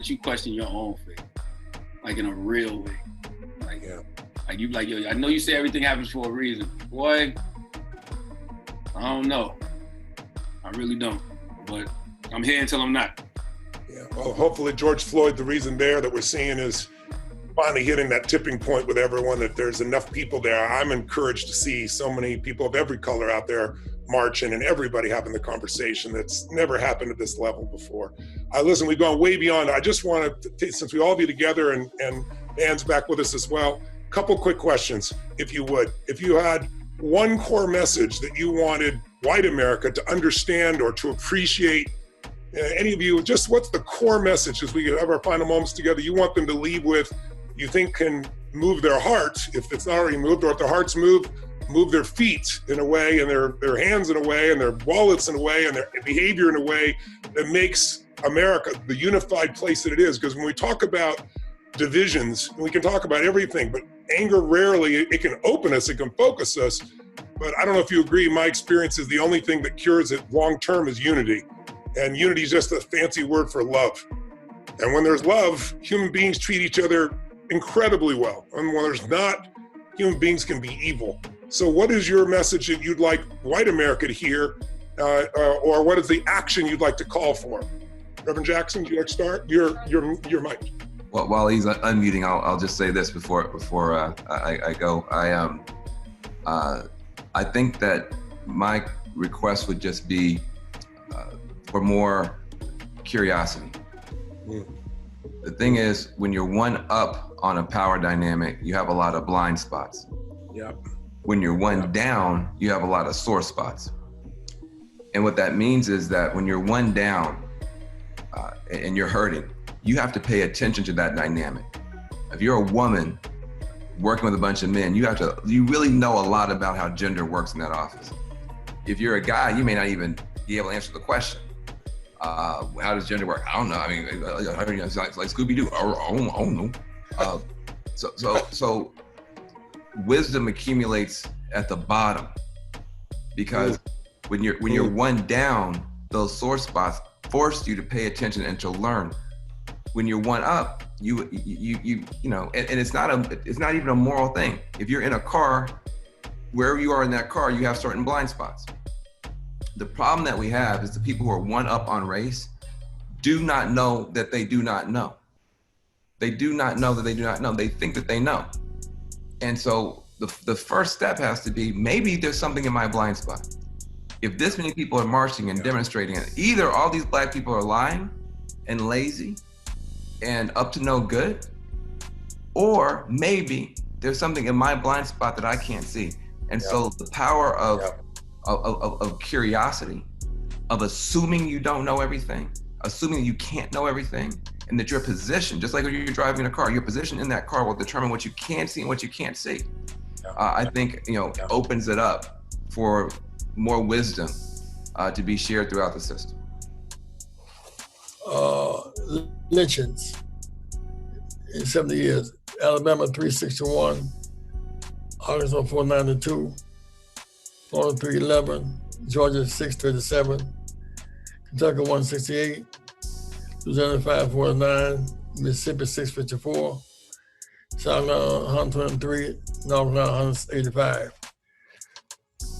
you question your own faith, like in a real way. Like, like you, like, yo, I know you say everything happens for a reason. Boy, I don't know. I really don't. But I'm here until I'm not. Yeah, well, hopefully George Floyd, the reason there that we're seeing is finally hitting that tipping point with everyone, that there's enough people there. I'm encouraged to see so many people of every color out there marching and everybody having the conversation that's never happened at this level before. Listen, we've gone way beyond. I just want to, since we all be together and Dan's back with us as well, a couple quick questions, if you would. If you had one core message that you wanted white America to understand or to appreciate, any of you, just what's the core message as we have our final moments together you want them to leave with, you think can move their hearts, if it's not already moved, or if their hearts move their feet in a way, and their hands in a way, and their wallets in a way, and their behavior in a way that makes America the unified place that it is. Because when we talk about divisions, we can talk about everything, but anger rarely, it can open us, it can focus us. But I don't know if you agree, my experience is the only thing that cures it long-term is unity. And unity is just a fancy word for love. And when there's love, human beings treat each other incredibly well. And when there's not, human beings can be evil. So what is your message that you'd like white America to hear, or what is the action you'd like to call for? Reverend Jackson, would you like to start? Your mic. Well, while he's unmuting, I'll just say this before I go. I think that my request would just be for more curiosity. The thing is, when you're one up on a power dynamic, you have a lot of blind spots. Yep. When you're one down, you have a lot of sore spots. And what that means is that when you're one down and you're hurting, you have to pay attention to that dynamic. If you're a woman working with a bunch of men, you really know a lot about how gender works in that office. If you're a guy, you may not even be able to answer the question. How does gender work? I don't know. I mean, it's like Scooby-Doo. I don't know. So wisdom accumulates at the bottom, because when you're one down, those sore spots force you to pay attention and to learn. When you're one up, you know, and it's not even a moral thing. If you're in a car, wherever you are in that car, you have certain blind spots. The problem that we have is the people who are one up on race do not know that they do not know. They do not know that they do not know. They think that they know. And so the first step has to be, maybe there's something in my blind spot. If this many people are marching and demonstrating it, either all these black people are lying and lazy and up to no good, or maybe there's something in my blind spot that I can't see. And so the power of curiosity, of assuming you don't know everything, assuming you can't know everything, and that your position, just like when you're driving a car, your position in that car will determine what you can see and what you can't see. I think, opens it up for more wisdom to be shared throughout the system. Lynchings in 70 years. Alabama 361, Arkansas 492, Florida 311, Georgia 637, Kentucky 168, Louisiana 549, Mississippi 654, South Carolina 123, North Carolina 185.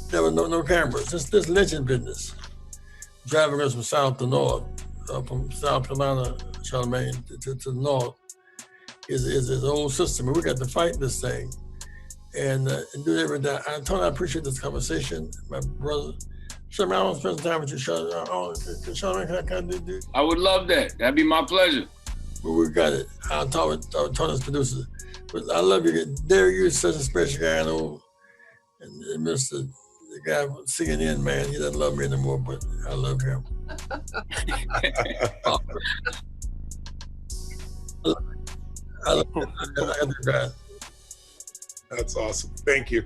There were no cameras. This lynching business, driving us from south to north, from South Carolina, Charlemagne, to the north, is an old system. And we got to fight this thing and do everything. I totally appreciate this conversation, my brother. Charlemagne, I want to spend some time with you, Charlemagne. Can I do? I would love that. That'd be my pleasure. But we got it. I'll talk with Tony's producer. But I love you. Derek, you're such a special guy. I know. And Mr. The guy from CNN, man, he doesn't love me anymore, but I love him. I love him. That's awesome. Thank you.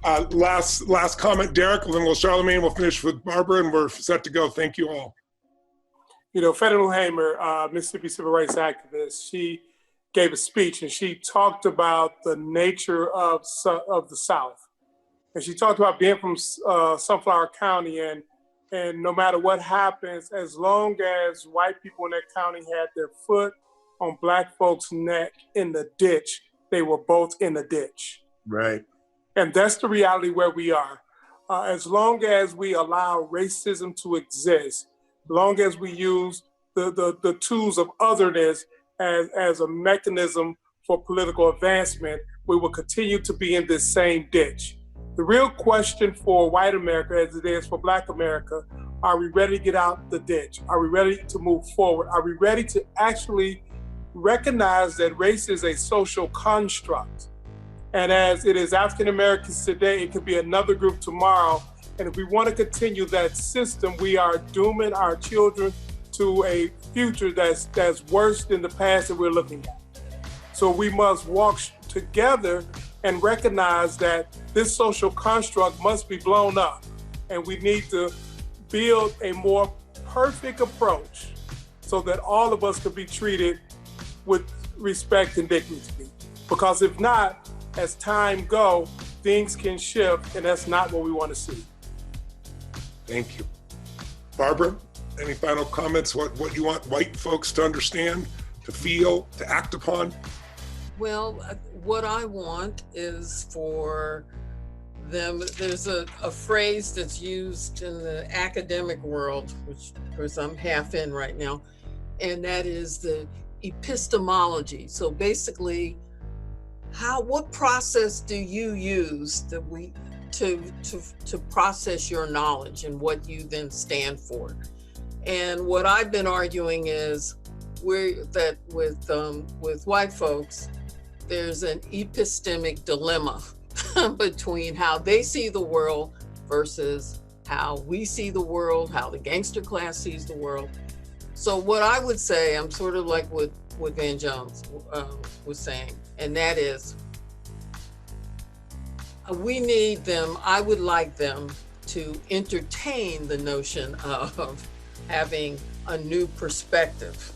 Last comment, Derek, and then Charlemagne will finish with Barbara, and we're set to go. Thank you all. Federal Hamer, Mississippi civil rights activist, she gave a speech and she talked about the nature of the South. And she talked about being from Sunflower County, and no matter what happens, as long as white people in that county had their foot on Black folks' neck in the ditch, they were both in the ditch. Right. And that's the reality where we are. As long as we allow racism to exist, as long as we use the tools of otherness as a mechanism for political advancement, we will continue to be in this same ditch. The real question for white America, as it is for Black America, are we ready to get out the ditch? Are we ready to move forward? Are we ready to actually recognize that race is a social construct? And as it is African Americans today, it could be another group tomorrow. And if we want to continue that system, we are dooming our children to a future that's worse than the past that we're looking at. So we must walk together and recognize that this social construct must be blown up. And we need to build a more perfect approach so that all of us can be treated with respect and dignity. Because if not, as time goes, things can shift, and that's not what we want to see. Thank you. Barbara, any final comments? What you want white folks to understand, to feel, to act upon? Well, what I want is for them, there's a phrase that's used in the academic world, which of course I'm half in right now, and that is the epistemology. So basically, what process do you use to process your knowledge and what you then stand for? And what I've been arguing is that with white folks, there's an epistemic dilemma between how they see the world versus how we see the world, how the gangster class sees the world. So what I would say, I'm sort of like what Van Jones was saying, and that is, I would like them to entertain the notion of having a new perspective,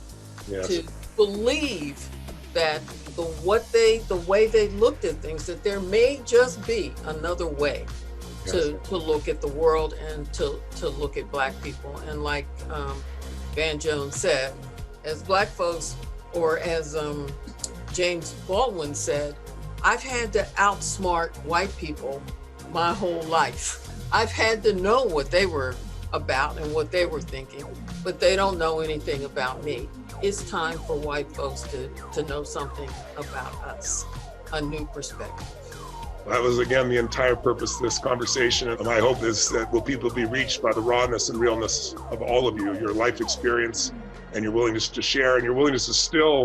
Yes. to believe that the way they looked at things, that there may just be another way to look at the world and to look at Black people. And like Van Jones said, as Black folks, or as James Baldwin said, I've had to outsmart white people my whole life. I've had to know what they were about and what they were thinking, but they don't know anything about me. It's time for white folks to know something about us, a new perspective. That was, again, the entire purpose of this conversation. And my hope is that will people be reached by the rawness and realness of all of you, your life experience and your willingness to share and your willingness to still